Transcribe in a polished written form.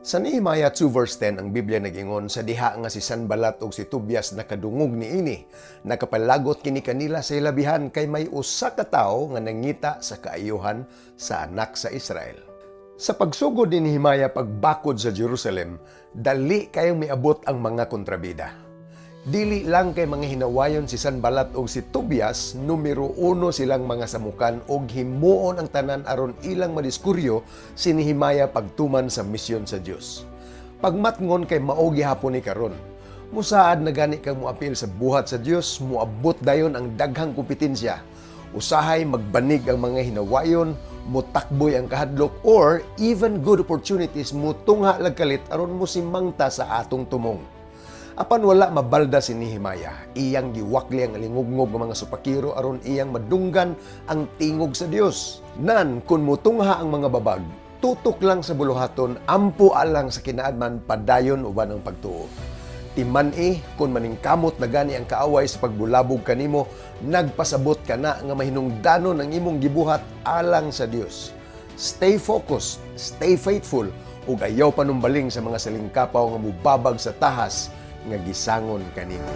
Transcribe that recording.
Sa Nehemiah 2 verse 10 ang Biblia nagingon sa diha nga si Sanballat ug si Tobias nakadungog niini. Nakapalagot kini kanila sa ilabihan kay may usa ka tawo nga nangita sa kaayuhan sa anak sa Israel. Sa pagsugod ni Nehemiah pagbakod sa Jerusalem, dali kayong miabot ang mga kontrabida. Dili lang kay mga hinawayon si Sanballat ug si Tobias, numero 1 silang mga samukan ug himuon ang tanan aron ilang madiskuryo si Nehemiah pagtuman sa misyon sa Dios. Pagmatngon kay mao gihapon ni karon. Musaad na gani kang moapil sa buhat sa Dios, moabot dayon ang daghang kompetensya. Usahay magbanig ang mga hinawayon, mutakboy ang kahadlok, or even good opportunities mutungha lagkalit aron mosimangta sa atong tumong. Apan wala mabalda si Nehemiah, iyang giwakli ang alingugngog ng mga supakiro aron iyang madunggan ang tingog sa Dios. Nan, kung mutungha ang mga babag, tutok lang sa buluhaton, ampo alang sa kinaadman, padayon uban ang pagtuo. Timani, kung maningkamot na gani ang kaaway sa pagbulabog kanimo, nagpasabot ka na nga mahinungdanon ang imong gibuhat alang sa Dios. Stay focused, stay faithful, ug ayaw panumbaling sa mga salingkapaw nga mubabag sa tahas nga gisangon kanimo.